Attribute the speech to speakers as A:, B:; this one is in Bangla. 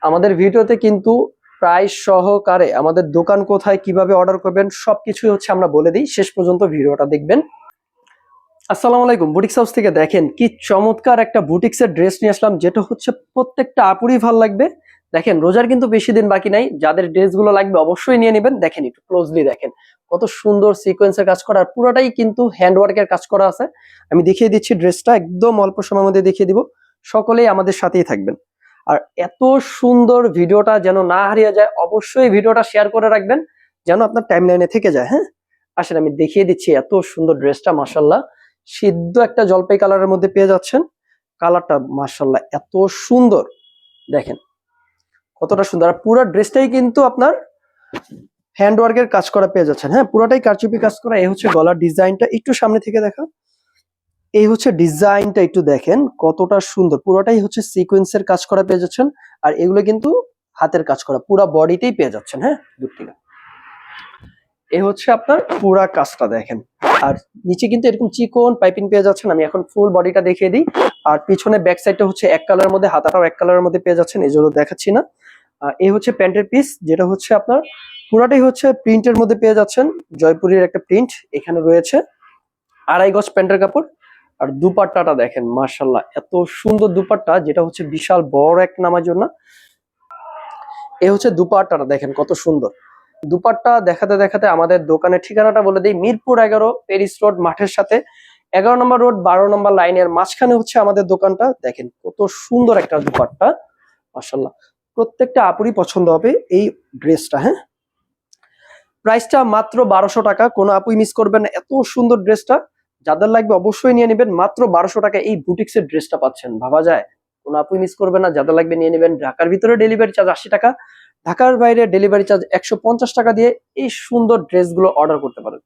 A: আমাদের ভিডিওতে কিন্তু প্রাইস সহকারে আমাদের দোকান কোথায়, কিভাবে অর্ডার করবেন সবকিছুই হচ্ছে আমরা বলে দিই। শেষ পর্যন্ত ভিডিওটা দেখবেন। আসসালামু আলাইকুম। বুটিক্স হাউস থেকে দেখেন কি চমৎকার একটা বুটিক্সের ড্রেস নিয়ে আসলাম, যেটা হচ্ছে প্রত্যেকটা আপুরই ভালো লাগবে। দেখেন রোজার কিন্তু বেশি দিন বাকি নাই, যাদের ড্রেসগুলো লাগবে অবশ্যই নিয়ে নেবেন। দেখেন একটু ক্লোজলি দেখেন কত সুন্দর সিকোয়েন্সের কাজ করা, আর পুরোটাই কিন্তু হ্যান্ডওয়ার্কের কাজ করা আছে। আমি দেখিয়ে দিচ্ছি ড্রেসটা, একদম অল্প সময়ের মধ্যে দেখিয়ে দিব। সকলেই আমাদের সাথেই থাকবেন। আর এত সুন্দর ভিডিওটা যেন না হারিয়ে যায়, অবশ্যই ভিডিওটা শেয়ার করে রাখবেন যেন আপনার টাইমলাইনে থেকে যায়। হ্যাঁ, আসলে আমি দেখিয়ে দিচ্ছি এত সুন্দর ড্রেসটা। মাশাল্লাহ, সিদ্ধ একটা জলপাই কালারের মধ্যে পেয়ে যাচ্ছেন। কালারটা মাশাল্লাহ এত সুন্দর, দেখেন কতটা সুন্দর। আর পুরো ড্রেসটাই কিন্তু আপনার হ্যান্ডওয়ার্কের কাজ করা পেয়ে যাচ্ছেন। হ্যাঁ, পুরোটাই কারচুপি কাজ করা। এই হচ্ছে গলার ডিজাইনটা, একটু সামনে থেকে দেখা। এই হচ্ছে ডিজাইনটা, একটু দেখেন কতটা সুন্দর। পুরোটাই হচ্ছে সিকোয়েন্সের কাজ করা পেয়ে যাচ্ছেন। আর এগুলো কিন্তু হাতের কাজ করা, পুরো বডিতেই পেয়ে যাচ্ছেন। হ্যাঁ, দূর থেকে এই হচ্ছে আপনার পুরা কাজটা দেখেন। আর নিচে কিন্তু এরকম চিকন পাইপিং পেয়ে যাচ্ছেন। আমি এখন ফুল বডিটা দেখিয়ে দিই। আর পিছনে ব্যাক সাইডটা হচ্ছে এক কালারের মধ্যে, হাতাটাও এক কালারের মধ্যে পেয়ে যাচ্ছেন, এই জন্য দেখাচ্ছি না। এই হচ্ছে প্যান্টের পিস, যেটা হচ্ছে আপনার পুরাটাই হচ্ছে প্রিন্টের মধ্যে পেয়ে যাচ্ছেন। জয়পুরের একটা প্রিন্ট এখানে রয়েছে। 2.5 গজ প্যান্টের কাপড়। আর দুপাট্টাটা দেখেন মাশাল্লাহ এত সুন্দর দুপাট্টা, যেটা হচ্ছে বিশাল বড় এক নামার জন্য। এই হচ্ছে দুপাট্টাটা দেখেন কত সুন্দর। দুপাট্টা দেখাতে দেখাতে আমাদের দোকানের ঠিকানাটা বলে দিই। মিরপুর 11, পেরিস রোড মাঠের সাথে 11 নম্বর রোড 12 নম্বর লাইনের মাঝখানে হচ্ছে আমাদের দোকানটা। দেখেন কত সুন্দর একটা দুপাট্টা, মাশাল্লাহ প্রত্যেকটা আপুরই পছন্দ হবে এই ড্রেসটা। হ্যাঁ, প্রাইসটা মাত্র 1200 টাকা। কোনো আপুই মিস করবেন না, এত সুন্দর ড্রেসটা। যাদের লাগবে অবশ্যই নিয়ে নেবেন। মাত্র 1200 টাকা এই বুটিক্সের ড্রেসটা পাচ্ছেন, ভাবা যায়? কোনো আপুই মিস করবেন না, যাদের লাগবে নিয়ে নেবেন। ঢাকার ভিতরে ডেলিভারি চার্জ 80 টাকা, ঢাকার বাইরে ডেলিভারি চার্জ 150 টাকা দিয়ে এই সুন্দর ড্রেসগুলো অর্ডার করতে পারেন।